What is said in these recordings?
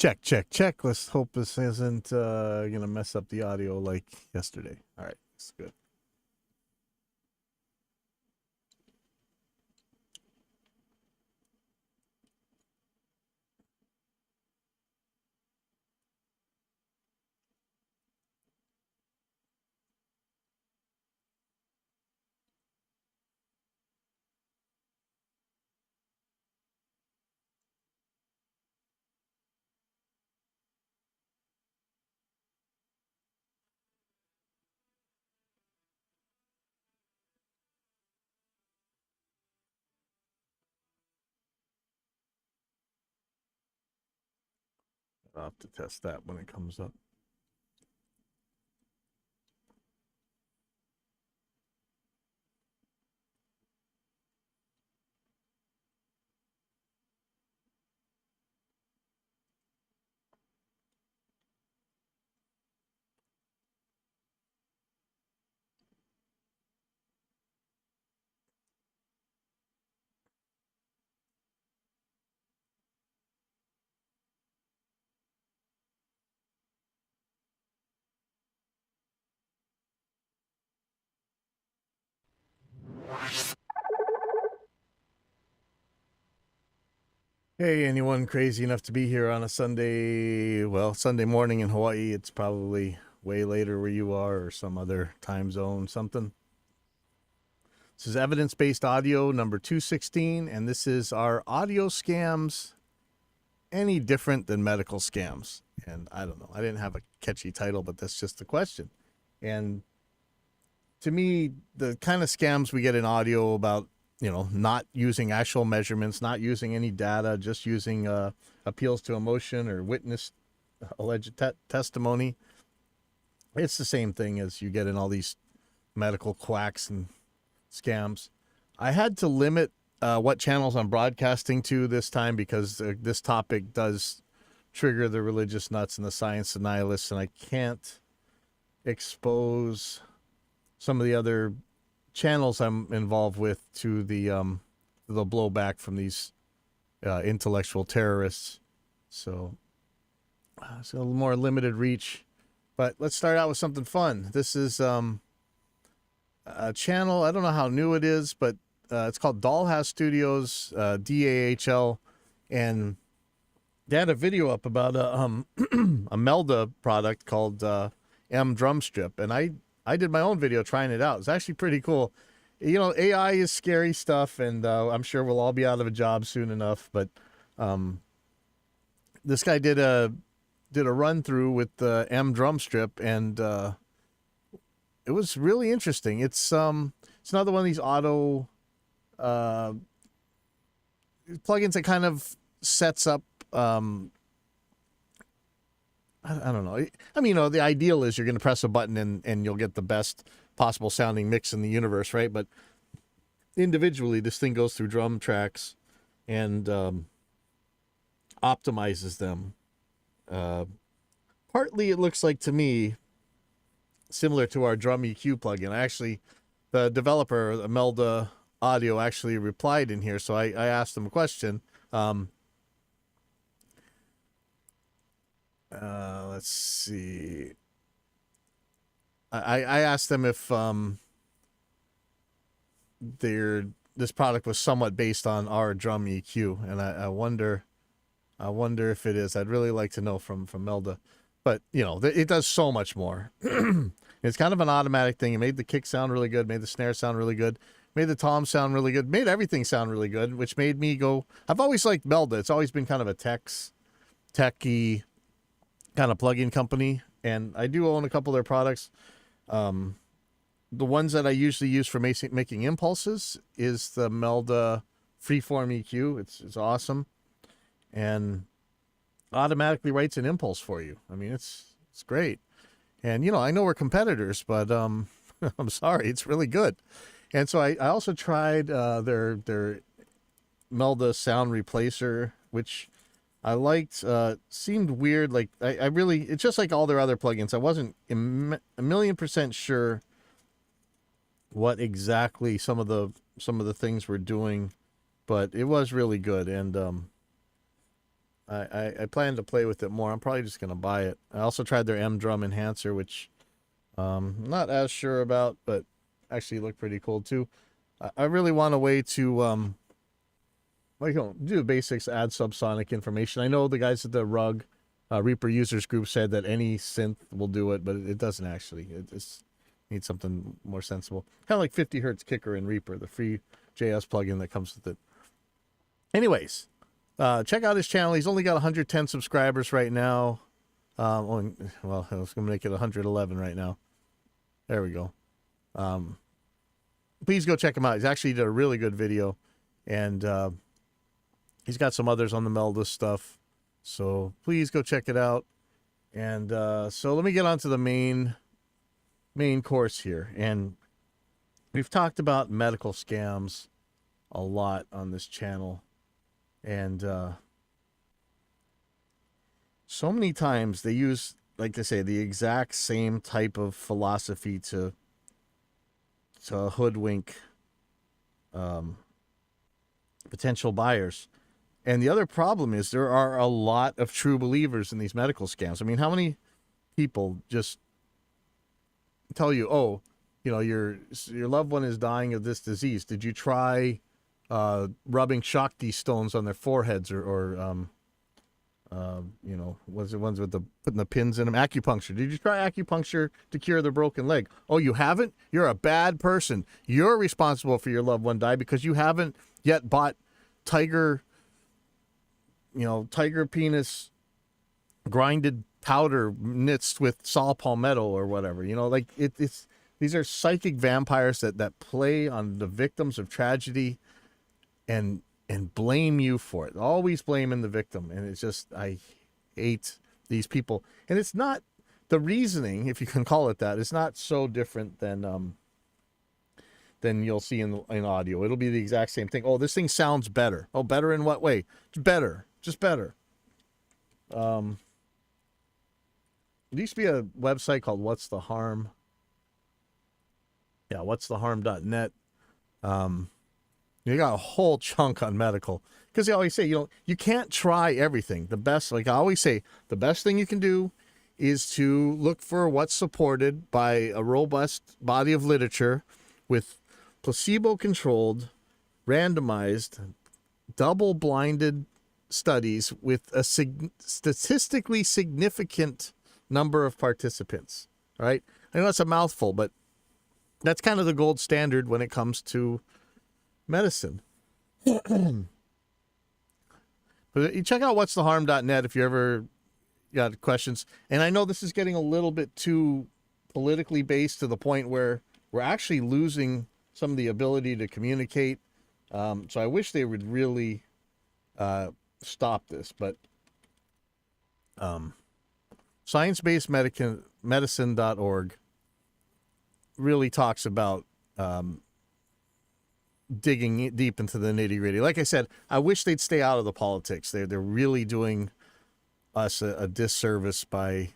Check, check, check. Let's hope this isn't going to mess up the audio like yesterday. All right, that's good. I'll have to test that when it comes up. Hey, anyone crazy enough to be here on a Sunday? Well, Sunday morning in Hawaii. It's probably way later where you are or some other time zone, something. This is Evidence Based Audio number 216, and this is our audio scams any different than medical scams? And I don't know. I didn't have a catchy title, but that's just the question. And to me, the kind of scams we get in audio about, not using actual measurements, not using any data, just using appeals to emotion or witness alleged testimony. It's the same thing as you get in all these medical quacks and scams. I had to limit what channels I'm broadcasting to this time because this topic does trigger the religious nuts and the science denialists, and I can't expose some of the other channels I'm involved with to the blowback from these intellectual terrorists. So it's a little more limited reach. But let's start out with something fun. This is a channel. I don't know how new it is, but it's called Dollhouse Studios, DAHL, and they had a video up about a Melda product called M Drum Strip, and I did my own video trying it out. It's actually pretty cool. AI is scary stuff, and I'm sure we'll all be out of a job soon enough. But this guy did a run through with the M Drum Strip, and it was really interesting. It's another one of these auto plugins that kind of sets up. I don't know. I mean, the ideal is you're going to press a button and you'll get the best possible sounding mix in the universe, right? But individually, this thing goes through drum tracks and optimizes them. Partly, it looks like to me similar to our drum EQ plugin. Actually, the developer, Melda Audio, actually replied in here, so I asked him a question. Let's see. I asked them if this product was somewhat based on our drum EQ, and I wonder if it is. I'd really like to know from Melda, but it does so much more. It's kind of an automatic thing. It made the kick sound really good, made the snare sound really good, made the tom sound really good, made everything sound really good, which made me go. I've always liked Melda. It's always been kind of a techie kind of plug-in company, and I do own a couple of their products. The ones that I usually use for making impulses is the Melda Freeform EQ. It's awesome, and automatically writes an impulse for you. I mean, it's great. And I know we're competitors, but I'm sorry, it's really good. And so I also tried their Melda Sound Replacer, which I liked. Seemed weird. Like I really, it's just like all their other plugins. I wasn't a million% sure what exactly some of the things were doing, but it was really good. And I plan to play with it more. I'm probably just gonna buy it. I also tried their M Drum enhancer, which not as sure about, but actually looked pretty cool too. I really want a way to like, do the basics, add subsonic information. I know the guys at the Rug Reaper users group said that any synth will do it, but it doesn't actually. It just needs something more sensible. Kind of like 50 hertz kicker in Reaper, the free JS plugin that comes with it. Anyways, check out his channel. He's only got 110 subscribers right now. Well, I was going to make it 111 right now. There we go. Please go check him out. He's actually did a really good video, and he's got some others on the Meldus stuff. So please go check it out. And so let me get on to the main course here. And we've talked about medical scams a lot on this channel. And so many times they use, like I say, the exact same type of philosophy to hoodwink potential buyers. And the other problem is there are a lot of true believers in these medical scams. I mean, how many people just tell you, oh, you know, your loved one is dying of this disease. Did you try rubbing Shakti stones on their foreheads or you know, what's the ones with the putting the pins in them? Acupuncture. Did you try acupuncture to cure their broken leg? Oh, you haven't? You're a bad person. You're responsible for your loved one die because you haven't yet bought tiger penis grinded powder mixed with saw palmetto or whatever. You know, like it's these are psychic vampires that play on the victims of tragedy and blame you for it. Always blaming the victim. And it's just, I hate these people. And it's not, the reasoning, if you can call it that, it's not so different than you'll see in audio. It'll be the exact same thing. Oh, this thing sounds better. Oh, better in what way? It's better. Just better. There used to be a website called What's the Harm? Yeah, what'stheharm.net. You got a whole chunk on medical because they always say, you know, you can't try everything. The best, like I always say, the best thing you can do is to look for what's supported by a robust body of literature with placebo-controlled, randomized, double-blinded studies with a statistically significant number of participants. All right, I know that's a mouthful, but that's kind of the gold standard when it comes to medicine. But you check out what'stheharm.net if you ever got questions. And I know this is getting a little bit too politically based to the point where we're actually losing some of the ability to communicate. So I wish they would really stop this. But sciencebasedmedicine.org really talks about digging deep into the nitty gritty. Like I said, I wish they'd stay out of the politics. They're really doing us a disservice by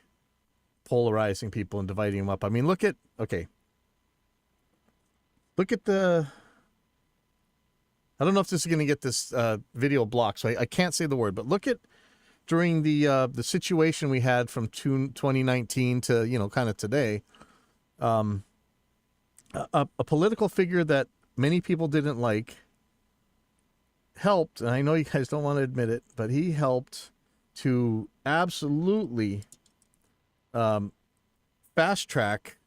polarizing people and dividing them up. I mean, look at the, I don't know if this is going to get this video blocked, so I can't say the word, but look at during the situation we had from 2019 to, you know, kind of today, a political figure that many people didn't like helped, and I know you guys don't want to admit it, but he helped to absolutely fast track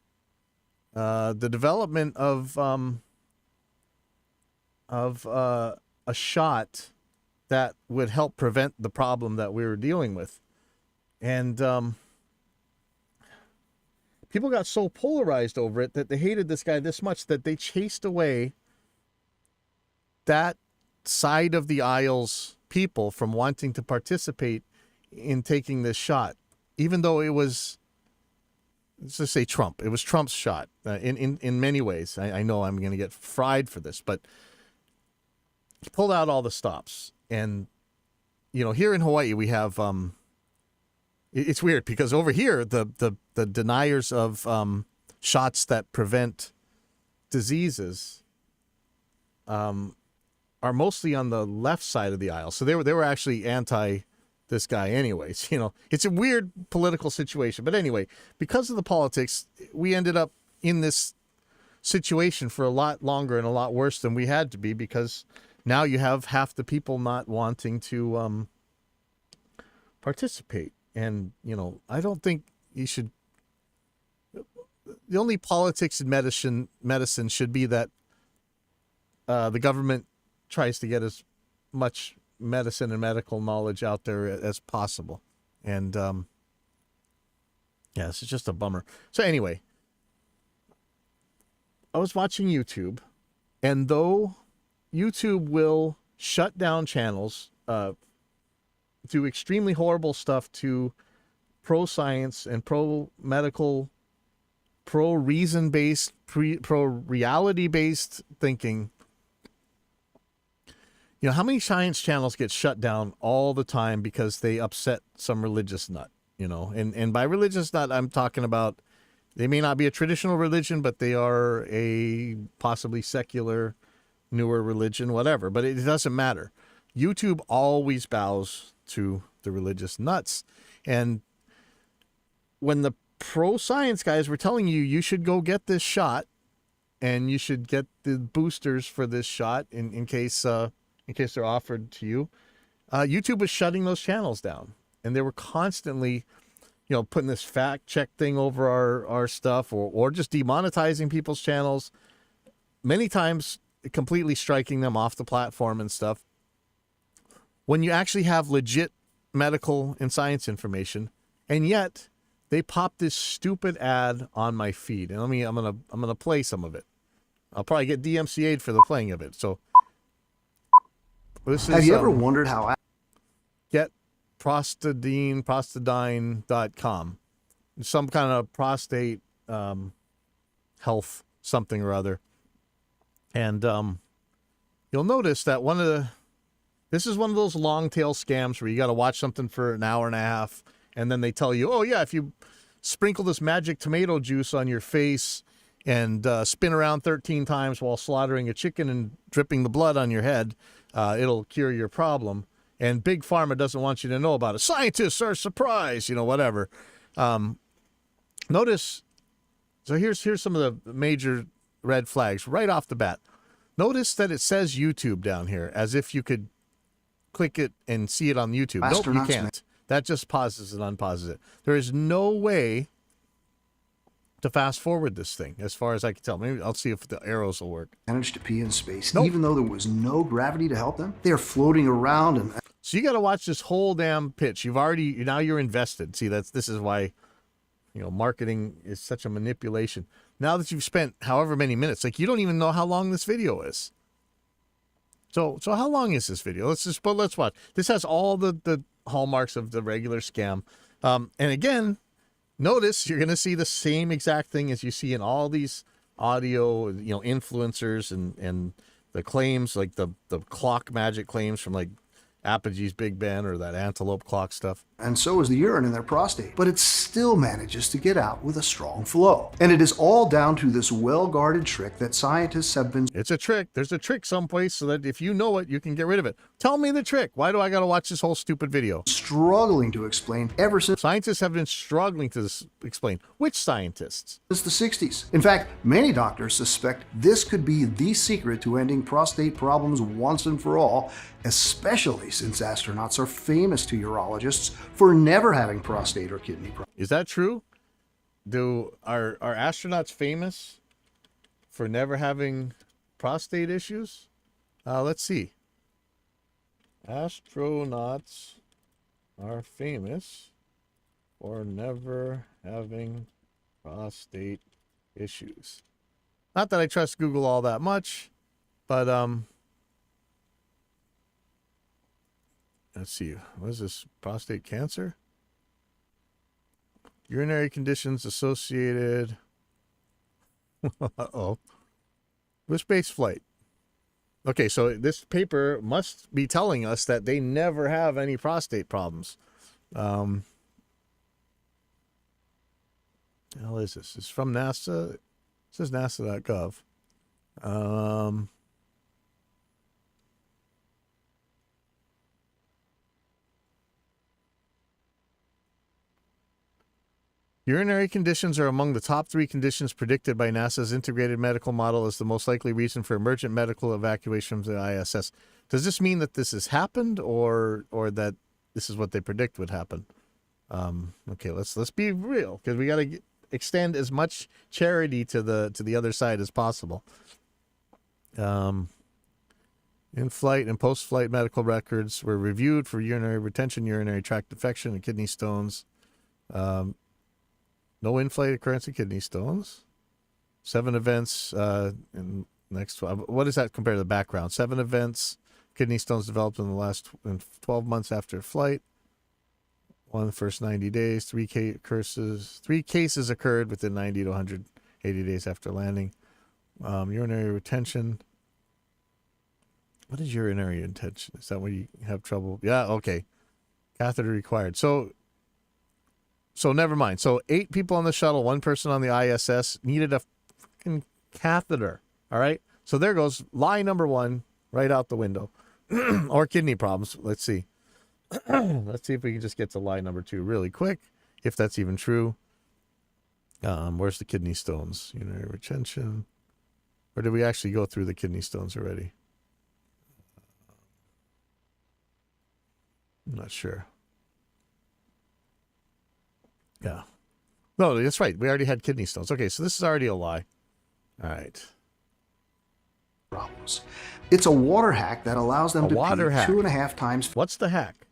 the development of a shot that would help prevent the problem that we were dealing with. And people got so polarized over it that they hated this guy this much that they chased away that side of the aisle's people from wanting to participate in taking this shot, even though it was, let's just say Trump. It was Trump's shot in many ways. I know I'm going to get fried for this, but he pulled out all the stops. And, you know, here in Hawaii, we have, it's weird because over here, the deniers of shots that prevent diseases are mostly on the left side of the aisle. So they were actually anti this guy anyways. It's a weird political situation. But anyway, because of the politics, we ended up in this situation for a lot longer and a lot worse than we had to be, because now you have half the people not wanting to participate. And, I don't think you should. The only politics in medicine should be that the government tries to get as much medicine and medical knowledge out there as possible. And yeah, this is just a bummer. So anyway, I was watching YouTube, and though YouTube will shut down channels, do extremely horrible stuff to pro-science and pro-medical, pro-reason-based, pro-reality-based thinking. How many science channels get shut down all the time because they upset some religious nut, And by religious nut, I'm talking about, they may not be a traditional religion, but they are a possibly secular, newer religion, whatever. But it doesn't matter. YouTube always bows to the religious nuts. And when the pro-science guys were telling you should go get this shot, and you should get the boosters for this shot in case they're offered to you, YouTube was shutting those channels down. And they were constantly, putting this fact check thing over our stuff, or just demonetizing people's channels, many times completely striking them off the platform and stuff. When you actually have legit medical and science information, and yet they pop this stupid ad on my feed. And I'm gonna play some of it. I'll probably get DMCA'd for the playing of it. So this is, have you ever wondered how get prostadine.com, some kind of prostate health something or other. And you'll notice that this is one of those long tail scams where you got to watch something for an hour and a half, and then they tell you, oh yeah, if you sprinkle this magic tomato juice on your face and spin around 13 times while slaughtering a chicken and dripping the blood on your head, it'll cure your problem. And Big Pharma doesn't want you to know about it. Scientists are surprised, whatever. Notice, so here's some of the major red flags right off the bat. Notice that it says YouTube down here, as if you could click it and see it on YouTube. Nope, you can't. That just pauses and unpauses it. There is no way to fast forward this thing, as far as I can tell. Maybe I'll see if the arrows will work. Managed to pee in space, nope. Even though there was no gravity to help them? They are floating around and... So you got to watch this whole damn pitch. Now you're invested. See, this is why, marketing is such a manipulation. Now that you've spent however many minutes, you don't even know how long this video is. So how long is this video? Let's watch. This has all the hallmarks of the regular scam. And again, notice you're going to see the same exact thing as you see in all these audio, influencers and the claims, like the clock magic claims from Apogee's Big Ben or that antelope clock stuff. And so is the urine in their prostate, but it still manages to get out with a strong flow. And it is all down to this well-guarded trick that scientists have been... It's a trick. There's a trick someplace so that if you know it, you can get rid of it. Tell me the trick. Why do I got to watch this whole stupid video? ...struggling to explain ever since... Scientists have been struggling to explain. Which scientists? Since the 60s. In fact, many doctors suspect this could be the secret to ending prostate problems once and for all, especially since astronauts are famous to urologists for never having prostate or kidney problems. Is that true? Are astronauts famous for never having prostate issues? Let's see. Astronauts are famous for never having prostate issues. Not that I trust Google all that much, but let's see. What is this? Prostate cancer? Urinary conditions associated. Uh-oh. With space flight. Okay, so this paper must be telling us that they never have any prostate problems. What the hell is this? It's from NASA. It says nasa.gov. Urinary conditions are among the top 3 conditions predicted by NASA's integrated medical model as the most likely reason for emergent medical evacuation from the ISS. Does this mean that this has happened, or that this is what they predict would happen? Okay, let's be real, because we got to extend as much charity to the other side as possible. In-flight and post-flight medical records were reviewed for urinary retention, urinary tract infection, and kidney stones. No in-flight occurrence of kidney stones. 7 events in next 12. What does that compare to the background? 7 events, kidney stones developed in the last 12 months after flight. 1 the first 90 days. 3 cases occurred within 90 to 180 days after landing. Urinary retention. What is urinary retention? Is that when you have trouble? Yeah, okay. Catheter required. So never mind. So 8 people on the shuttle, 1 person on the ISS needed a fucking catheter. All right. So there goes lie number 1 right out the window. Or kidney problems. Let's see. Let's see if we can just get to lie number 2 really quick, if that's even true. Where's the kidney stones? Urinary retention. Or did we actually go through the kidney stones already? I'm not sure. Yeah. No, that's right. We already had kidney stones. Okay, so this is already a lie. All right. Problems. It's a water hack that allows them to pee hack. 2.5 times What's the hack?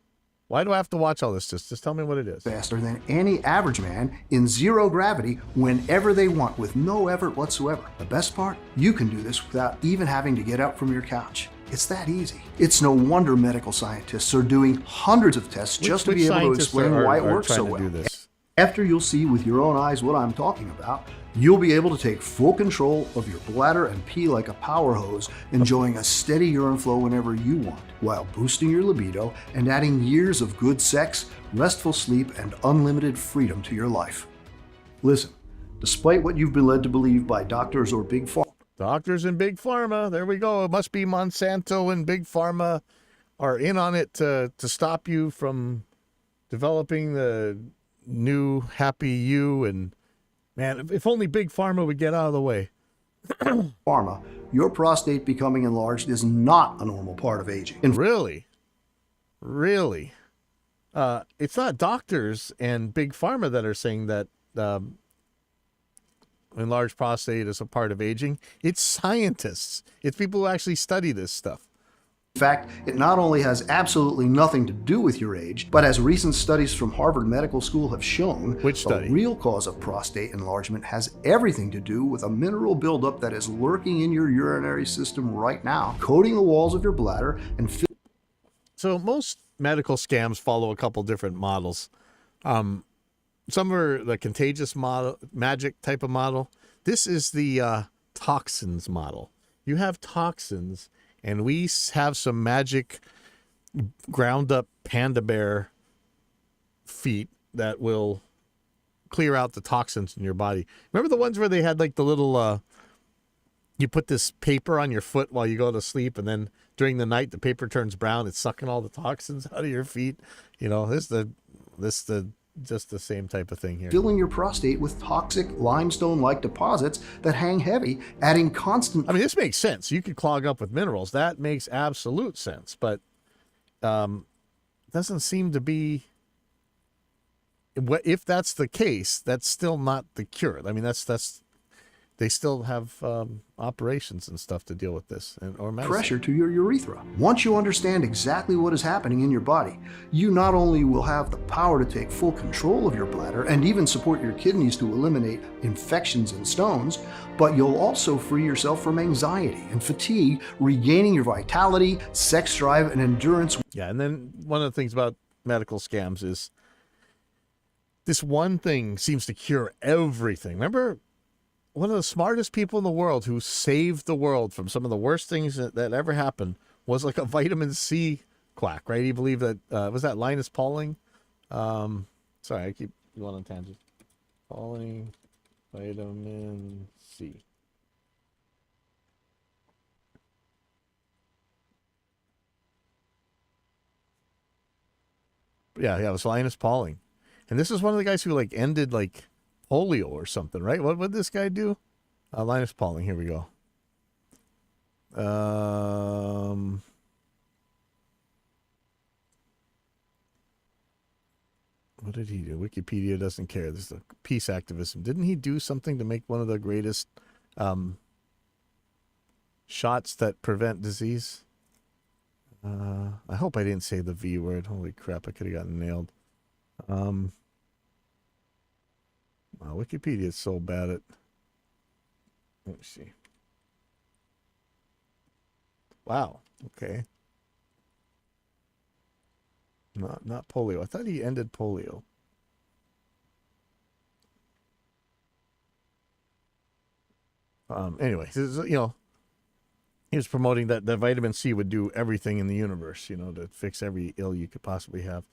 Why do I have to watch all this? Just tell me what it is. faster than any average man in 0 gravity whenever they want with no effort whatsoever. The best part? You can do this without even having to get up from your couch. It's that easy. It's no wonder medical scientists are doing hundreds of tests just to be able to scientists explain why it are works trying so to well. do this? After you'll see with your own eyes what I'm talking about, you'll be able to take full control of your bladder and pee like a power hose, enjoying a steady urine flow whenever you want, while boosting your libido and adding years of good sex, restful sleep, and unlimited freedom to your life. Listen, despite what you've been led to believe by doctors or big pharma, Doctors and Big Pharma. There we go. It must be Monsanto and Big Pharma are in on it to stop you from developing the new happy you. And man, if only Big Pharma would get out of the way. your prostate becoming enlarged is not a normal part of aging. Really? It's not doctors and Big Pharma that are saying that enlarged prostate is a part of aging. It's scientists. It's people who actually study this stuff. In fact, it not only has absolutely nothing to do with your age, but as recent studies from Harvard Medical School have shown, Which study? the real cause of prostate enlargement has everything to do with a mineral buildup that is lurking in your urinary system right now, coating the walls of your bladder and So most medical scams follow a couple different models. Some are the contagious model, magic type of model. This is the toxins model. You have toxins, and we have some magic ground up panda bear feet that will clear out the toxins in your body. Remember the ones where they had like the little, you put this paper on your foot while you go to sleep, and then during the night the paper turns brown. It's sucking all the toxins out of your feet. You know, this just the same type of thing here. filling your prostate with toxic limestone-like deposits that hang heavy, adding constant I mean, this makes sense. You could clog up with minerals. That makes absolute sense. But doesn't seem to be. If that's the case, that's still not the cure. I mean, that's they still have operations and stuff to deal with this, or medicine. pressure to your urethra. Once you understand exactly what is happening in your body, you not only will have the power to take full control of your bladder and even support your kidneys to eliminate infections and stones, but you'll also free yourself from anxiety and fatigue, regaining your vitality, sex drive, and endurance. Yeah, and then one of the things about medical scams is this one thing seems to cure everything. Remember, one of the smartest people in the world who saved the world from some of the worst things that ever happened was like a vitamin C quack, right? He believed that, was that Linus Pauling? Sorry, I keep going on tangents. Pauling, vitamin C. Yeah, it was Linus Pauling. And this is one of the guys who like ended like polio or something, right? What would this guy do? Linus Pauling, here we go. What did he do? Wikipedia doesn't care. This is a peace activism. Didn't he do something to make one of the greatest shots that prevent disease? I hope I didn't say the V word. Holy crap, I could have gotten nailed. Wow, Wikipedia is so bad at... Let me see. Wow, okay. Not polio. I thought he ended polio. Anyway, you know, he was promoting that vitamin C would do everything in the universe, you know, to fix every ill you could possibly have.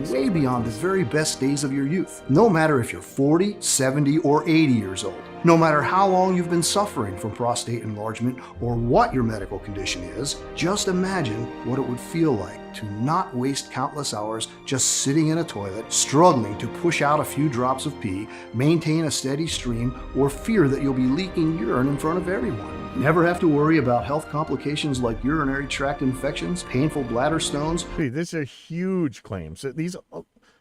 Way beyond the very best days of your youth. No matter if you're 40, 70, or 80 years old. No matter how long you've been suffering from prostate enlargement or what your medical condition is, just imagine what it would feel like to not waste countless hours just sitting in a toilet, struggling to push out a few drops of pee, maintain a steady stream, or fear that you'll be leaking urine in front of everyone. Never have to worry about health complications like urinary tract infections, painful bladder stones. These are huge claims. A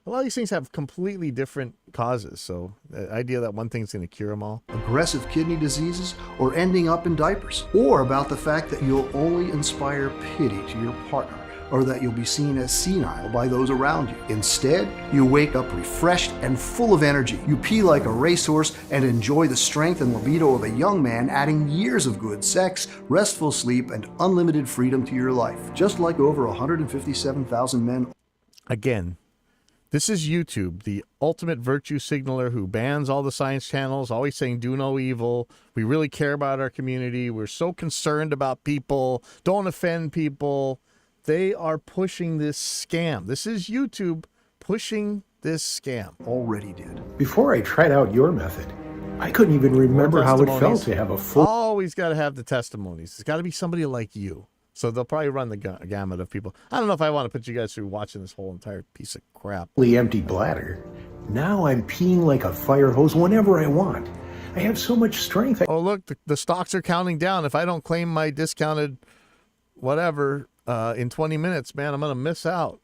lot of these things have completely different causes. So the idea that one thing's going to cure them all. Aggressive kidney diseases, or ending up in diapers. Or about the fact that you'll only inspire pity to your partner, or that you'll be seen as senile by those around you. Instead, you wake up refreshed and full of energy. You pee like a racehorse and enjoy the strength and libido of a young man, adding years of good sex, restful sleep, and unlimited freedom to your life. Just like over 157,000 men. Again, this is YouTube, the ultimate virtue signaler who bans all the science channels, always saying do no evil. We really care about our community. We're so concerned about people. Don't offend people. They are pushing this scam. This is YouTube pushing this scam. Already did. Before I tried out your method, I couldn't even remember how it felt to have a full... Always got to have the testimonies. It's got to be somebody like you. So they'll probably run the gamut of people. I don't know if I want to put you guys through watching this whole entire piece of crap. Empty bladder. Now I'm peeing like a fire hose whenever I want. I have so much strength. Oh, look, the stocks are counting down. If I don't claim my discounted whatever in 20 minutes, man, I'm going to miss out.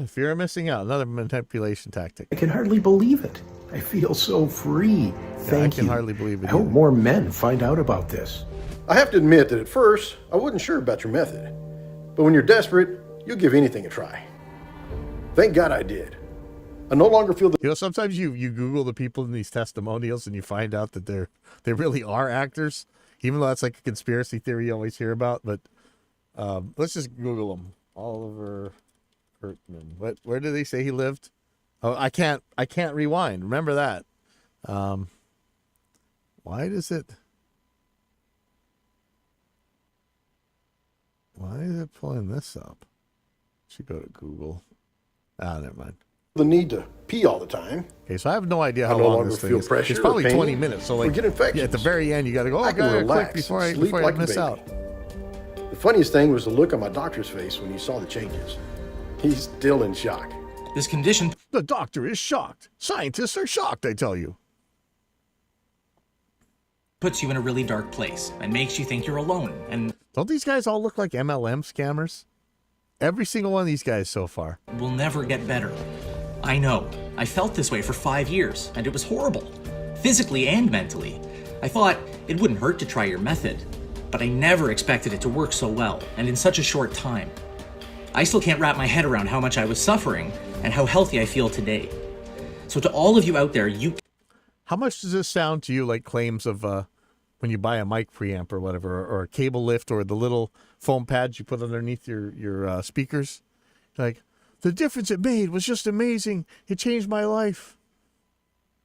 Fear of missing out. Another manipulation tactic. I can hardly believe it. I feel so free. Thank you. I can hardly believe it. I hope more men find out about this. I have to admit that at first, I wasn't sure about your method. But when you're desperate, you'll give anything a try. Thank God I did. I no longer feel the... You know, sometimes you Google the people in these testimonials and you find out that they really are actors, even though that's like a conspiracy theory you always hear about. But let's just Google them. Oliver Kurtman. Where did they say he lived? Oh, I can't rewind. Remember that. Why is it pulling this up? Should go to Google. Never mind. The need to pee all the time. Okay, so I have no idea how no long longer this thing feel is. pressure It's probably or pain 20 minutes. So like or get infections. at the very end, you got to go. I can relax before and I sleep like a miss baby. out. The funniest thing was the look on my doctor's face when he saw the changes. He's still in shock. This condition The doctor is shocked. Scientists are shocked, I tell you. puts you in a really dark place and makes you think you're alone. And Don't these guys all look like MLM scammers? Every single one of these guys so far. will never get better. I know. I felt this way for 5 years, and it was horrible. Physically and mentally. I thought it wouldn't hurt to try your method, but I never expected it to work so well, and in such a short time. I still can't wrap my head around how much I was suffering and how healthy I feel today. So to all of you out there, How much does this sound to you like claims of when you buy a mic preamp or whatever, or a cable lift, or the little foam pads you put underneath your speakers? Like, the difference it made was just amazing. It changed my life.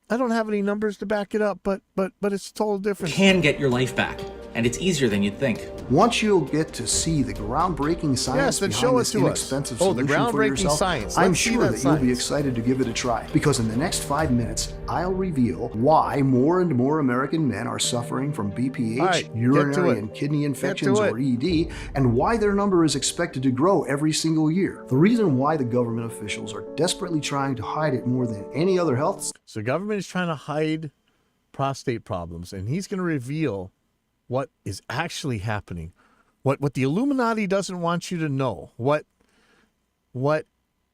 I don't have any numbers to back it up, but it's a total difference. can get your life back. and it's easier than you'd think. Once you'll get to see the groundbreaking science then behind show this it to us. inexpensive Oh, the solution for groundbreaking yourself, science. I'm Let's see sure that that you'll be science. excited to give it a try, because in the next 5 minutes, I'll reveal why more and more American men are suffering from BPH, All right, get to urinary it. and kidney to infections, it. or ED, and why their number is expected to grow every single year. The reason why the government officials are desperately trying to hide it more than any other health So government is trying to hide prostate problems, and he's going to reveal what is actually happening, what the Illuminati doesn't want you to know, what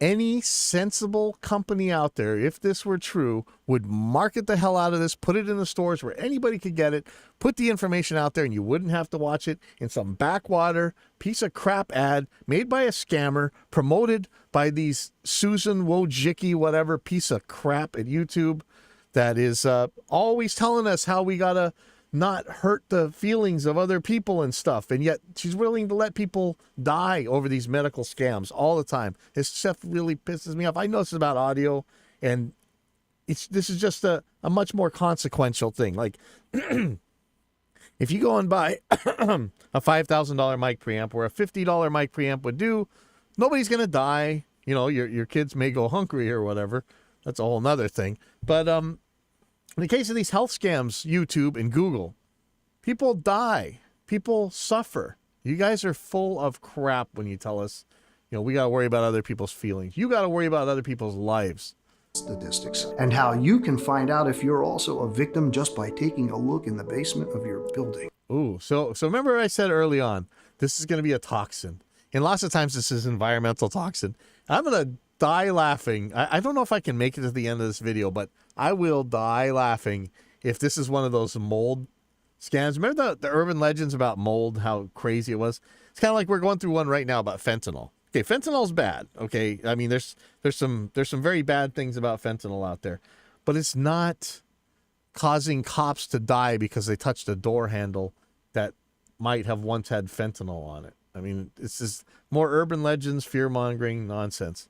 any sensible company out there, if this were true, would market the hell out of this, put it in the stores where anybody could get it, put the information out there, and you wouldn't have to watch it in some backwater piece of crap ad made by a scammer, promoted by these Susan Wojcicki, whatever piece of crap at YouTube that is always telling us how we gotta not hurt the feelings of other people and stuff, and yet she's willing to let people die over these medical scams all the time. This stuff really pisses me off. I know this is about audio, and this is just a much more consequential thing. Like, if you go and buy a $5,000 mic preamp or a $50 mic preamp would do, nobody's gonna die. You know, your kids may go hungry or whatever. That's a whole nother thing. But in the case of these health scams, YouTube and Google, people die. People suffer. You guys are full of crap when you tell us, you know, we got to worry about other people's feelings. You got to worry about other people's lives. statistics, and how you can find out if you're also a victim just by taking a look in the basement of your building. Ooh, so remember I said early on, this is going to be a toxin. And lots of times this is environmental toxin. I'm going to die laughing. I don't know if I can make it to the end of this video, but I will die laughing if this is one of those mold scams. Remember the urban legends about mold, how crazy it was? It's kind of like we're going through one right now about fentanyl. Okay, fentanyl's bad. Okay, I mean there's some very bad things about fentanyl out there, but it's not causing cops to die because they touched a door handle that might have once had fentanyl on it. I mean, it's just more urban legends, fear-mongering nonsense,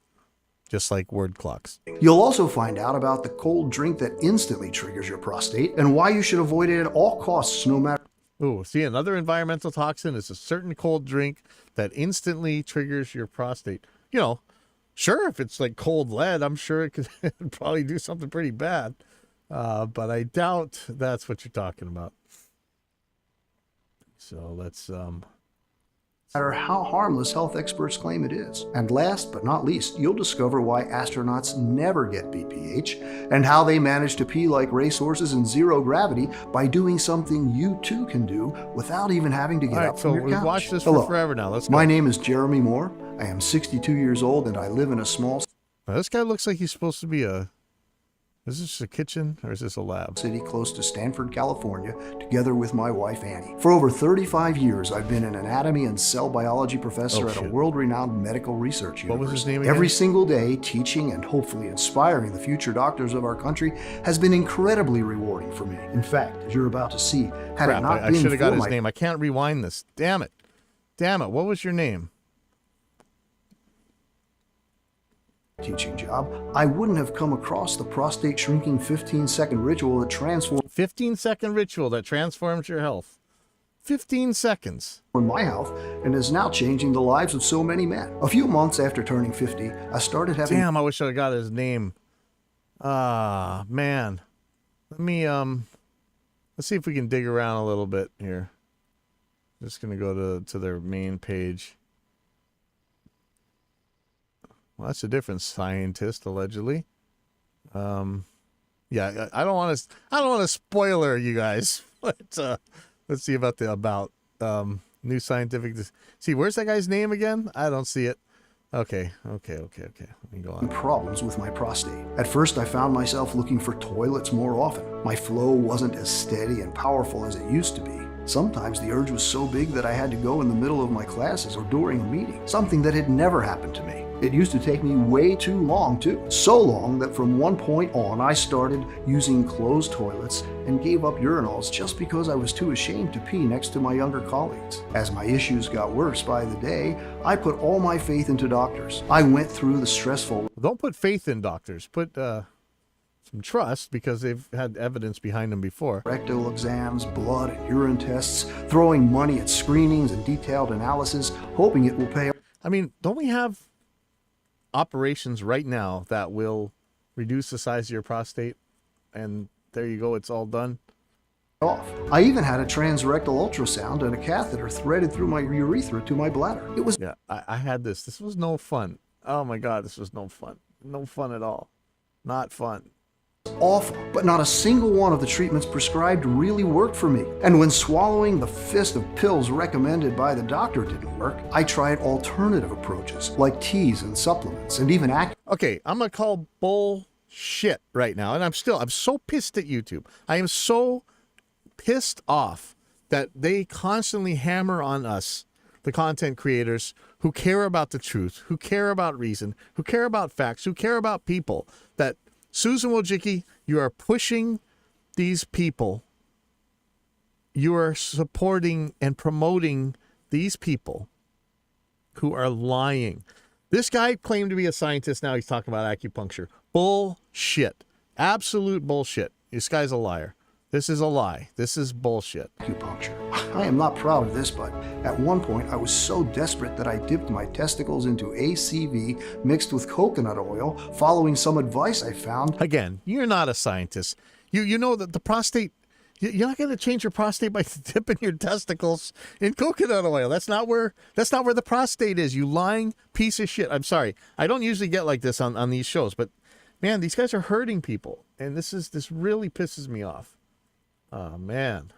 just like word clocks. You'll also find out about the cold drink that instantly triggers your prostate and why you should avoid it at all costs, no matter. Ooh, see, another environmental toxin is a certain cold drink that instantly triggers your prostate. You know, sure, if it's like cold lead, I'm sure it could probably do something pretty bad. But I doubt that's what you're talking about. So let's matter how harmless health experts claim it is. And last but not least, you'll discover why astronauts never get BPH and how they manage to pee like racehorses in zero gravity by doing something you too can do without even having to get all up right, from so your we've couch. watched this Hello. for forever now. Let's go. My name is Jeremy Moore. I am 62 years old and I live in a small Now, this guy looks like he's supposed to be is this a kitchen or is this a lab? city close to Stanford, California, together with my wife Annie. For over 35 years, I've been an anatomy and cell biology professor at a shit. world-renowned medical research university. What was his name again? Every single day, teaching and hopefully inspiring the future doctors of our country has been incredibly rewarding for me. In fact, as you're about to see, had it Crap, not I been should have got for his my name. I can't rewind this. Damn it. What was your name? teaching job, I wouldn't have come across the prostate shrinking 15-second ritual that transformed 15-second ritual that transforms your health. 15 seconds. my health and is now changing the lives of so many men. A few months after turning 50, I started having Damn, I wish I got his name. Ah, man. Let me let's see if we can dig around a little bit here. Just gonna go to their main page. Well, that's a different scientist, allegedly. Yeah, I don't want to spoiler you guys, but let's see about new scientific. See, where's that guy's name again? I don't see it. Okay. Let me go on. problems with my prostate. At first, I found myself looking for toilets more often. My flow wasn't as steady and powerful as it used to be. Sometimes the urge was so big that I had to go in the middle of my classes or during a meeting, something that had never happened to me. It used to take me way too long, too. So long that from one point on, I started using closed toilets and gave up urinals just because I was too ashamed to pee next to my younger colleagues. As my issues got worse by the day, I put all my faith into doctors. I went through the stressful Don't put faith in doctors. Put some trust because they've had evidence behind them before. Rectal exams, blood and urine tests, throwing money at screenings and detailed analysis, hoping it will pay I mean, don't we have operations right now that will reduce the size of your prostate? And there you go, it's all done. off. I even had a transrectal ultrasound and a catheter threaded through my urethra to my bladder. It was Yeah, I had this. This was no fun. Oh my God, this was no fun. No fun at all. Not fun. awful, but not a single one of the treatments prescribed really worked for me. And when swallowing the fist of pills recommended by the doctor didn't work, I tried alternative approaches like teas and supplements and even Okay, I'm gonna call bullshit right now, and I'm so pissed at YouTube. I am so pissed off that they constantly hammer on us, the content creators who care about the truth, who care about reason, who care about facts, who care about people, that Susan Wojcicki, you are pushing these people. You are supporting and promoting these people who are lying. This guy claimed to be a scientist. Now he's talking about acupuncture. Bullshit. Absolute bullshit. This guy's a liar. This is a lie. This is bullshit. acupuncture. I am not proud of this, but at one point I was so desperate that I dipped my testicles into ACV mixed with coconut oil, following some advice I found. Again, you're not a scientist. You know that the prostate, you're not going to change your prostate by dipping your testicles in coconut oil. That's not where the prostate is, you lying piece of shit. I'm sorry. I don't usually get like this on these shows, but man, these guys are hurting people. And this really pisses me off. Oh man.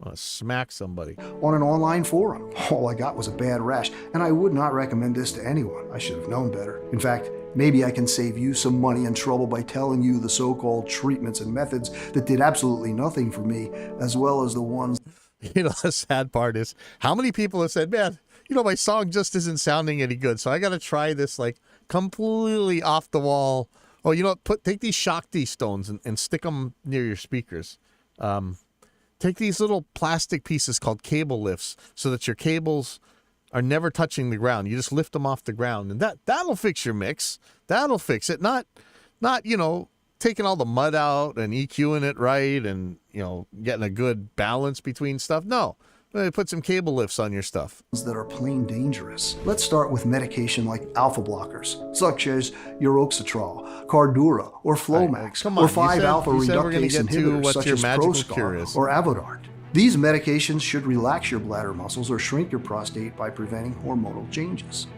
I want to smack somebody. On an online forum. All I got was a bad rash, and I would not recommend this to anyone. I should have known better. In fact, maybe I can save you some money and trouble by telling you the so-called treatments and methods that did absolutely nothing for me, as well as the ones. You know, the sad part is how many people have said, man, you know, my song just isn't sounding any good, so I got to try this like completely off the wall. Oh, you know what? Take these Shakti stones and stick them near your speakers. Take these little plastic pieces called cable lifts so that your cables are never touching the ground. You just lift them off the ground, and that'll fix your mix. That'll fix it. Not you know, taking all the mud out and EQing it right and, you know, getting a good balance between stuff. No. Put some cable lifts on your stuff. That are plain dangerous. Let's start with medication like alpha blockers, such as Uroxetrol, Cardura, or Flomax, come on, or 5-alpha you said we're gonna reductase get to inhibitors what such your as magical Proscar cure is. or Avodart. These medications should relax your bladder muscles or shrink your prostate by preventing hormonal changes.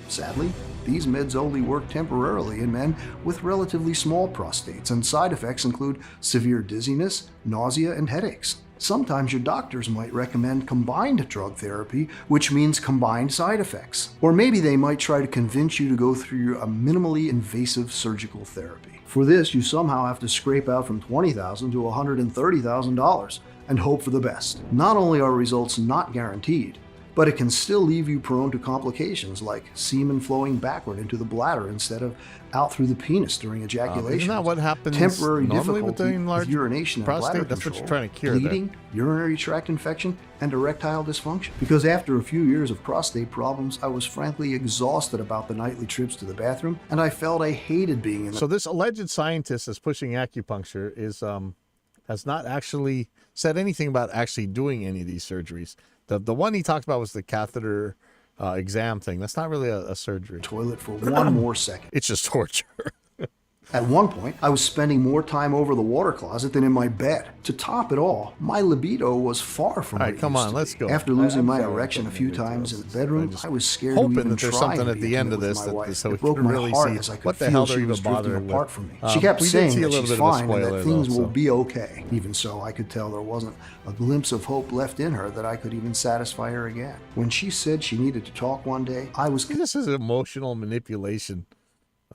Sadly, these meds only work temporarily in men with relatively small prostates, and side effects include severe dizziness, nausea, and headaches. Sometimes your doctors might recommend combined drug therapy, which means combined side effects. Or maybe they might try to convince you to go through a minimally invasive surgical therapy. For this, you somehow have to scrape out from $20,000 to $130,000 and hope for the best. Not only are results not guaranteed, but it can still leave you prone to complications like semen flowing backward into the bladder instead of out through the penis during ejaculation. Isn't that what happens Temporary normally with the difficulty enlarged with urination and prostate? bladder That's control, what you're trying to cure there. bleeding, urinary tract infection, and erectile dysfunction. Because after a few years of prostate problems, I was frankly exhausted about the nightly trips to the bathroom, and I felt I hated being in the So this alleged scientist that's pushing acupuncture is has not actually said anything about actually doing any of these surgeries. The one he talked about was the catheter exam thing. That's not really a surgery. toilet for one more second. It's just torture. At one point, I was spending more time over the water closet than in my bed. To top it all, my libido was far from All what right, it come used on, to let's be. go. After losing I'm my sorry, erection a I'm few getting times in the details. bedroom, I'm just I was scared to hoping even that there's try something and at be the end intimate of with this my that- wife. so we It broke can my really heart see as I could what the feel hell she they're was even bothering drifting with. apart from me. She kept we did saying see a that little she's bit of a fine and that spoiler, things though, will so. be okay. Even so, I could tell there wasn't a glimpse of hope left in her that I could even satisfy her again. When she said she needed to talk one day, I was This is emotional manipulation.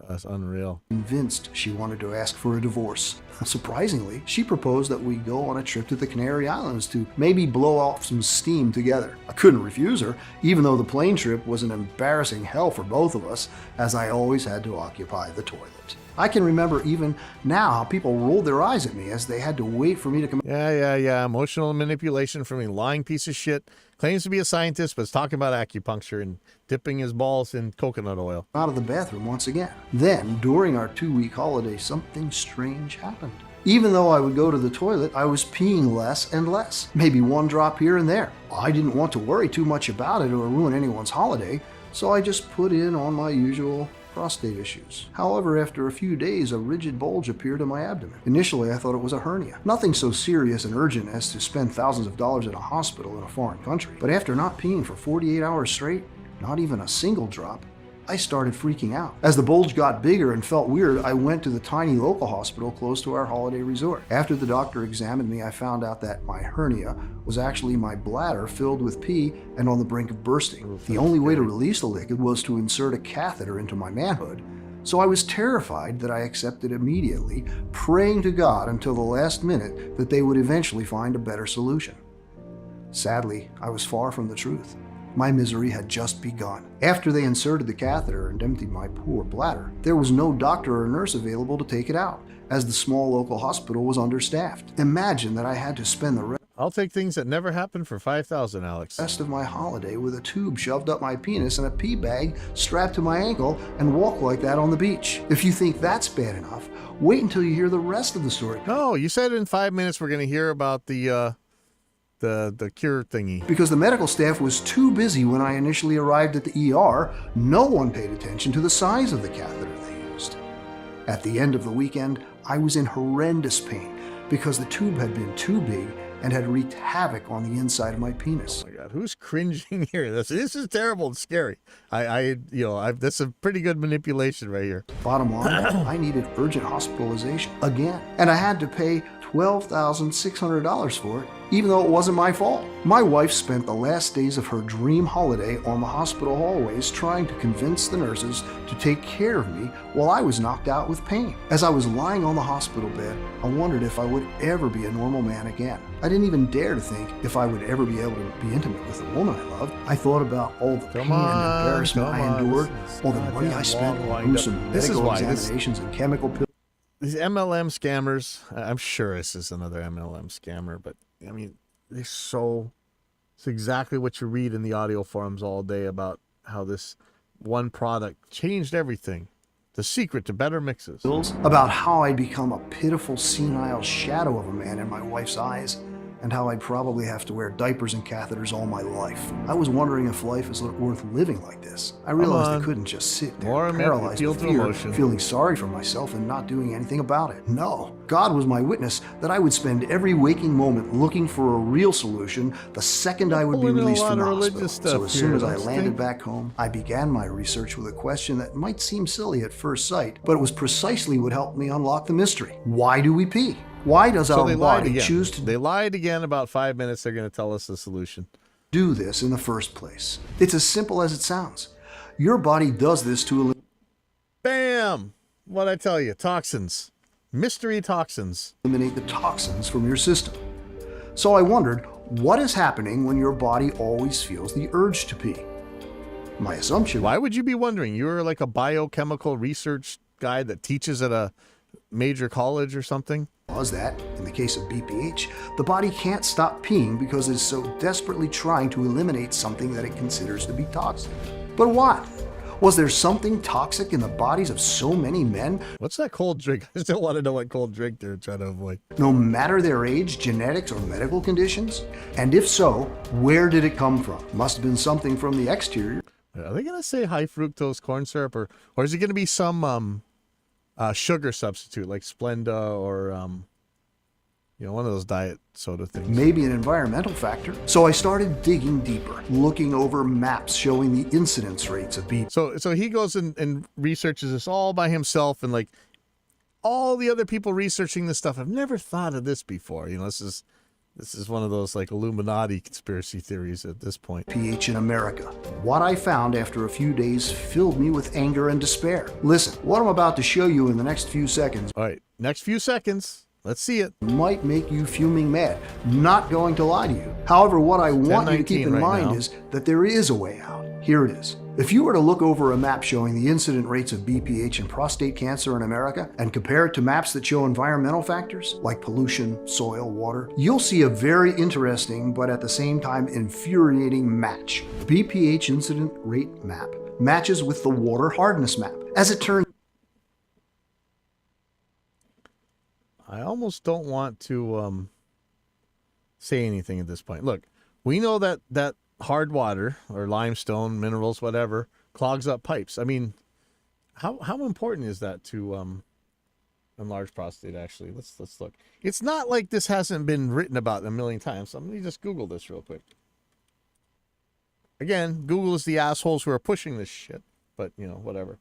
That's unreal. convinced she wanted to ask for a divorce. Surprisingly, she proposed that we go on a trip to the Canary Islands to maybe blow off some steam together. I couldn't refuse her, even though the plane trip was an embarrassing hell for both of us, as I always had to occupy the toilet. I can remember even now how people rolled their eyes at me as they had to wait for me to come Yeah. Emotional manipulation from a lying piece of shit. Claims to be a scientist, but is talking about acupuncture and dipping his balls in coconut oil. out of the bathroom once again. Then, during our 2-week holiday, something strange happened. Even though I would go to the toilet, I was peeing less and less, maybe one drop here and there. I didn't want to worry too much about it or ruin anyone's holiday, so I just put in on my usual prostate issues. However, after a few days, a rigid bulge appeared in my abdomen. Initially, I thought it was a hernia. Nothing so serious and urgent as to spend thousands of dollars at a hospital in a foreign country. But after not peeing for 48 hours straight, not even a single drop, I started freaking out. As the bulge got bigger and felt weird, I went to the tiny local hospital close to our holiday resort. After the doctor examined me, I found out that my hernia was actually my bladder filled with pee and on the brink of bursting. The only way to release the liquid was to insert a catheter into my manhood. So I was terrified that I accepted immediately, praying to God until the last minute that they would eventually find a better solution. Sadly, I was far from the truth. My misery had just begun. After they inserted the catheter and emptied my poor bladder, there was no doctor or nurse available to take it out, as the small local hospital was understaffed. Imagine that I had to spend the I'll take things that never happened for $5,000, Alex. rest of my holiday with a tube shoved up my penis and a pee bag strapped to my ankle and walk like that on the beach. If you think that's bad enough, wait until you hear the rest of the story. No, you said in 5 minutes we're going to hear about the cure thingy. Because the medical staff was too busy when I initially arrived at the ER, no one paid attention to the size of the catheter they used. At the end of the weekend, I was in horrendous pain because the tube had been too big and had wreaked havoc on the inside of my penis. Oh my God, who's cringing here? This is terrible and scary. That's a pretty good manipulation right here. Bottom line, I needed urgent hospitalization again, and I had to pay $12,600 for it, even though it wasn't my fault. My wife spent the last days of her dream holiday on the hospital hallways trying to convince the nurses to take care of me while I was knocked out with pain. As I was lying on the hospital bed, I wondered if I would ever be a normal man again. I didn't even dare to think if I would ever be able to be intimate with the woman I loved. I thought about all the pain and embarrassment I endured, all the money I spent on gruesome medical examinations and chemical pills. These MLM scammers, I'm sure this is another MLM scammer, but I mean, it's exactly what you read in the audio forums all day about how this one product changed everything. The secret to better mixes. About how I'd become a pitiful, senile shadow of a man in my wife's eyes, and how I'd probably have to wear diapers and catheters all my life. I was wondering if life is worth living like this. I realized I couldn't just sit there paralyzed with fear, feeling sorry for myself and not doing anything about it. No, God was my witness that I would spend every waking moment looking for a real solution the second I would be released from the hospital. So as soon as I landed back home, I began my research with a question that might seem silly at first sight, but it was precisely what helped me unlock the mystery. Why do we pee? Why does our body choose to... They lied again about 5 minutes. They're going to tell us the solution. ...do this in the first place? It's as simple as it sounds. Your body does this to... Bam! What'd I tell you? Toxins. Mystery toxins. ...eliminate the toxins from your system. So I wondered, what is happening when your body always feels the urge to pee? My assumption... Why would you be wondering? You're like a biochemical research guy that teaches at a major college or something? ...was that, in the case of BPH, the body can't stop peeing because it is so desperately trying to eliminate something that it considers to be toxic. But what? Was there something toxic in the bodies of so many men? What's that cold drink? I still want to know what cold drink they're trying to avoid. No matter their age, genetics, or medical conditions? And if so, where did it come from? Must have been something from the exterior. Are they going to say high fructose corn syrup, or is it going to be some sugar substitute like Splenda or one of those diet soda things? Maybe an environmental factor. So I started digging deeper, looking over maps showing the incidence rates of BPH. So he goes and researches this all by himself, and like all the other people researching this stuff have never thought of this before. This is one of those like Illuminati conspiracy theories at this point. BPH in America. What I found after a few days filled me with anger and despair. Listen, what I'm about to show you in the next few seconds. All right, next few seconds. Let's see it. Might make you fuming mad. Not going to lie to you. However, what I want you to keep in mind is that there is a way out. Here it is. If you were to look over a map showing the incident rates of BPH and prostate cancer in America and compare it to maps that show environmental factors like pollution, soil, water, you'll see a very interesting but at the same time infuriating match. The BPH incident rate map matches with the water hardness map. As it turns I almost don't want to say anything at this point. Look, we know that hard water or limestone, minerals, whatever, clogs up pipes. I mean, how important is that to enlarge prostate? Actually, let's look. It's not like this hasn't been written about a million times. So let me just Google this real quick. Again, Google is the assholes who are pushing this shit, but you know, whatever.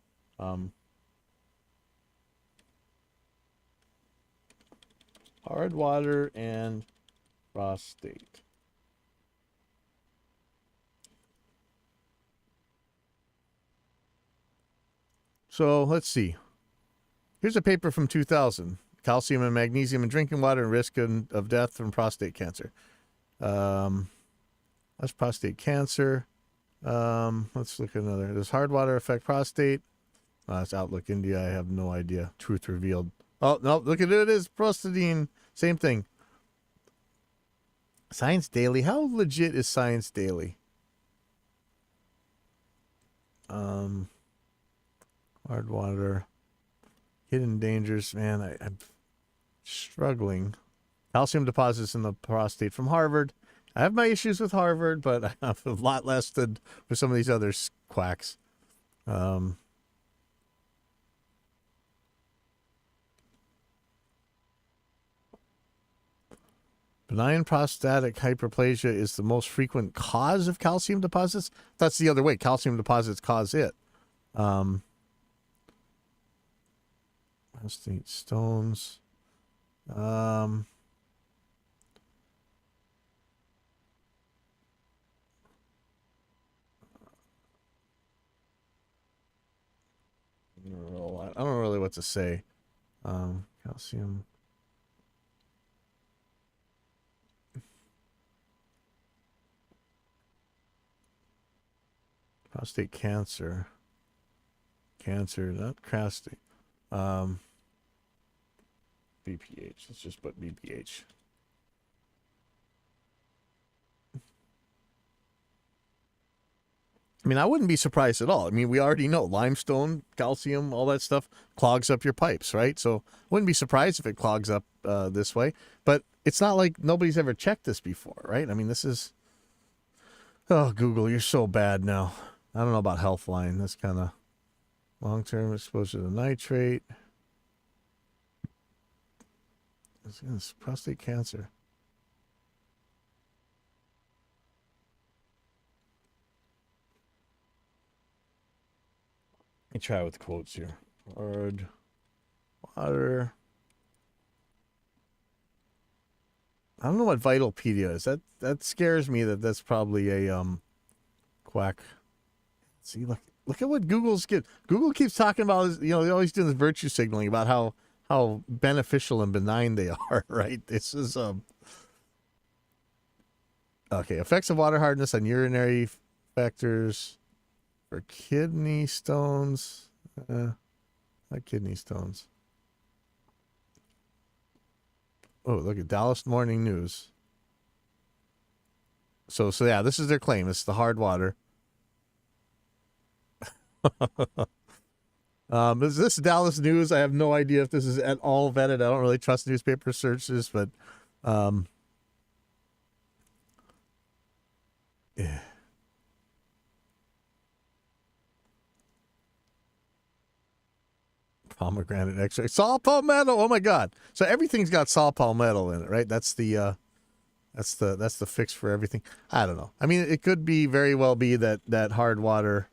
Hard water and prostate. So let's see. Here's a paper from 2000. Calcium and magnesium in drinking water and risk of death from prostate cancer. That's prostate cancer. Let's look at another. Does hard water affect prostate? That's Outlook India. I have no idea. Truth revealed. Oh, no, look at it. It is prostadine. Same thing. Science Daily. How legit is Science Daily? Hard water. Hidden dangers. Man, I'm struggling. Calcium deposits in the prostate from Harvard. I have my issues with Harvard, but I have a lot less than with some of these other quacks. Benign prostatic hyperplasia is the most frequent cause of calcium deposits. That's the other way. Calcium deposits cause it. Prostate stones. I don't know really what to say. Calcium. Prostate cancer. Cancer, not prostate. BPH. Let's just put BPH. I mean, I wouldn't be surprised at all. I mean, we already know limestone, calcium, all that stuff clogs up your pipes, right? So I wouldn't be surprised if it clogs up this way. But it's not like nobody's ever checked this before, right? I mean, this is... Oh, Google, you're so bad now. I don't know about Healthline. That's kind of long-term exposure to nitrate. It's prostate cancer. Let me try with quotes here. Hard water. I don't know what Vitalpedia is. That scares me that that's probably a quack. See, look at what Google's get. Google keeps talking about, you know, they're always doing this virtue signaling about how beneficial and benign they are, right? This is okay, effects of water hardness on urinary factors for kidney stones. Not kidney stones. Oh, look at Dallas Morning News. So yeah, this is their claim. It's the hard water. Is this Dallas News? I have no idea if this is at all vetted. I don't really trust newspaper searches, but yeah. Pomegranate extract, saw palmetto. Oh my God! So everything's got saw palmetto in it, right? That's the fix for everything. I don't know. I mean, it could be very well be that hard water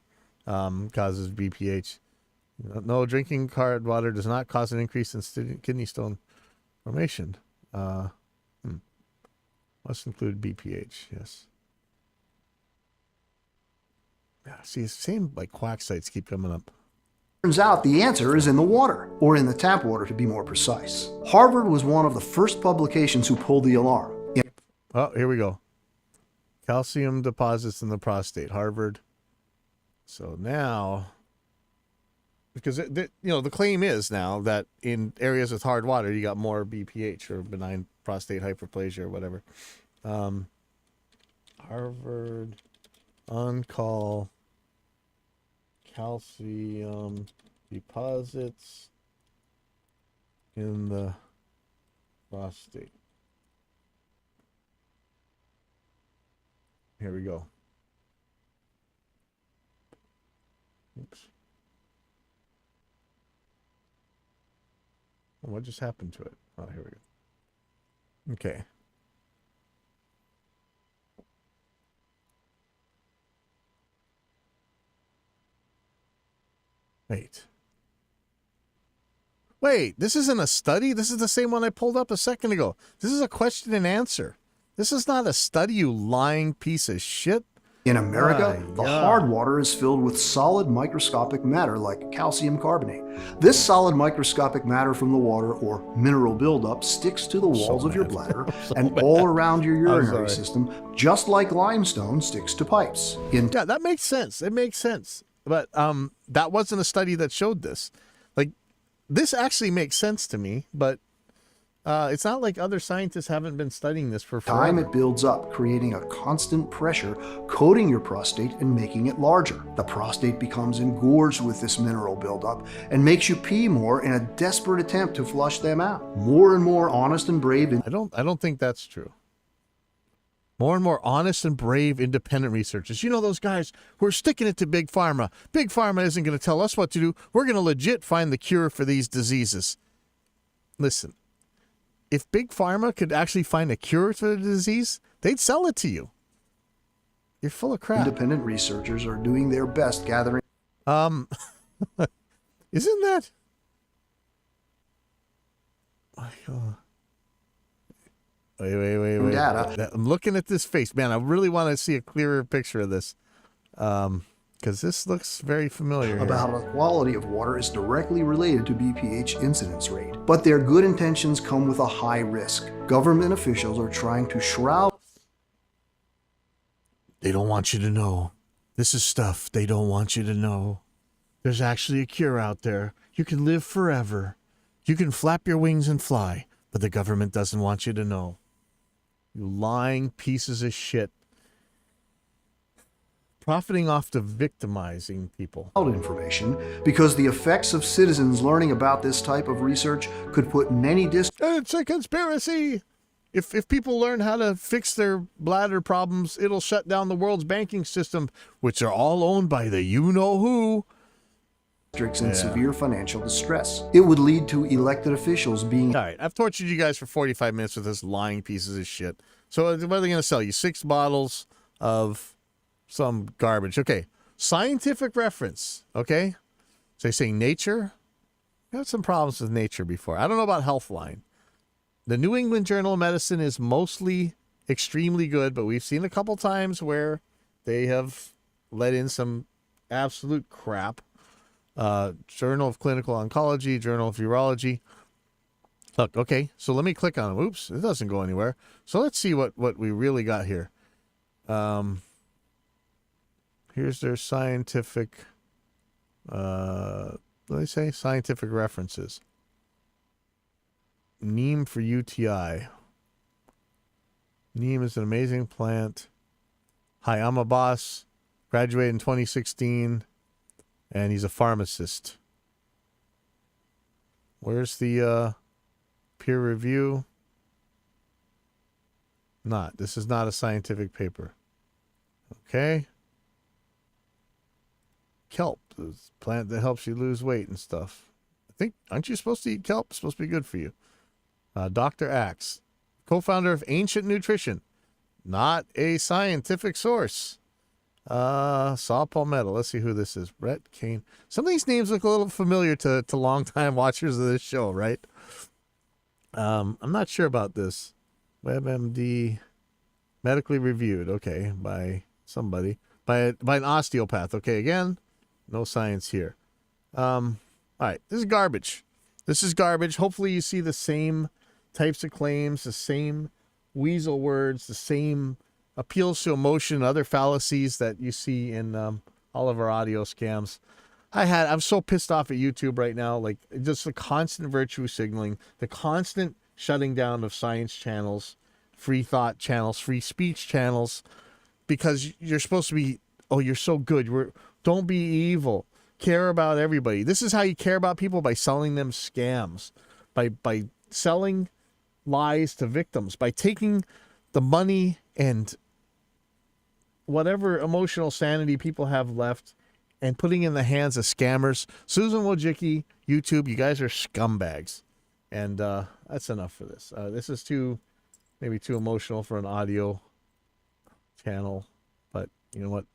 causes BPH. No, drinking hard water does not cause an increase in kidney stone formation. Must include BPH. Yes. Yeah. See, same like quack sites keep coming up. Turns out the answer is in the water, or in the tap water to be more precise. Harvard was one of the first publications who pulled the alarm. Oh, here we go. Calcium deposits in the prostate. Harvard So now, because the claim is now that in areas with hard water, you got more BPH or benign prostate hyperplasia or whatever. Harvard on-call calcium deposits in the prostate. Here we go. Oops. What just happened to it? Oh, here we go. Okay. Wait, this isn't a study? This is the same one I pulled up a second ago. This is a question and answer. This is not a study, you lying piece of shit. In America, the hard water is filled with solid microscopic matter like calcium carbonate. This solid microscopic matter from the water, or mineral buildup, sticks to the walls of your bladder and all around your urinary system, just like limestone sticks to pipes. Yeah, that makes sense. It makes sense. But that wasn't a study that showed this. Like, this actually makes sense to me, but it's not like other scientists haven't been studying this for forever. Time it builds up, creating a constant pressure, coating your prostate and making it larger. The prostate becomes engorged with this mineral buildup and makes you pee more in a desperate attempt to flush them out. More and more honest and brave. I don't think that's true. More and more honest and brave independent researchers. You know those guys who are sticking it to Big Pharma. Big Pharma isn't going to tell us what to do. We're going to legit find the cure for these diseases. Listen. If Big Pharma could actually find a cure for the disease, they'd sell it to you. You're full of crap. Independent researchers are doing their best gathering. Isn't that? Wait. Data. I'm looking at this face. Man, I really want to see a clearer picture of this. Because this looks very familiar. About how the quality of water is directly related to BPH incidence rate. But their good intentions come with a high risk. Government officials are trying to shroud. They don't want you to know. This is stuff they don't want you to know. There's actually a cure out there. You can live forever. You can flap your wings and fly, but the government doesn't want you to know. You lying pieces of shit. Profiting off the victimizing people. Information because the effects of citizens learning about this type of research could put many It's a conspiracy. If people learn how to fix their bladder problems, it'll shut down the world's banking system, which are all owned by the you-know-who. Districts in severe financial distress. It would lead to elected officials being... All right, I've tortured you guys for 45 minutes with this lying pieces of shit. So what are they going to sell you? 6 bottles of some garbage. Okay, scientific reference. Okay, so they say Nature. I had some problems with Nature before. I don't know about Healthline. The New England Journal of Medicine is mostly extremely good, but we've seen a couple times where they have let in some absolute crap. Journal of Clinical Oncology, Journal of Urology. Look, okay, so let me click on them. Oops, it doesn't go anywhere. So let's see what we really got here. Here's their scientific, what do they say? Scientific references. Neem for UTI. Neem is an amazing plant. Hi, I'm a boss. Graduated in 2016. And he's a pharmacist. Where's the peer review? This is not a scientific paper. Okay. Kelp, this plant that helps you lose weight and stuff. I think, aren't you supposed to eat kelp? It's supposed to be good for you. Dr. Axe, co-founder of Ancient Nutrition. Not a scientific source. Saw Palmetto. Let's see who this is. Brett Kane. Some of these names look a little familiar to longtime watchers of this show, right? I'm not sure about this. WebMD, medically reviewed. Okay, by somebody, by an osteopath. Okay, again, no science here. All right, this is garbage. This is garbage. Hopefully, you see the same types of claims, the same weasel words, the same appeals to emotion, other fallacies that you see in all of our audio scams. I'm so pissed off at YouTube right now. Like, just the constant virtue signaling, the constant shutting down of science channels, free thought channels, free speech channels, because you're supposed to be, oh, you're so good. Don't be evil. Care about everybody. This is how you care about people, by selling them scams, by selling lies to victims, by taking the money and whatever emotional sanity people have left and putting in the hands of scammers. Susan Wojcicki, YouTube, you guys are scumbags. And that's enough for this. This is maybe too emotional for an audio channel. But you know what?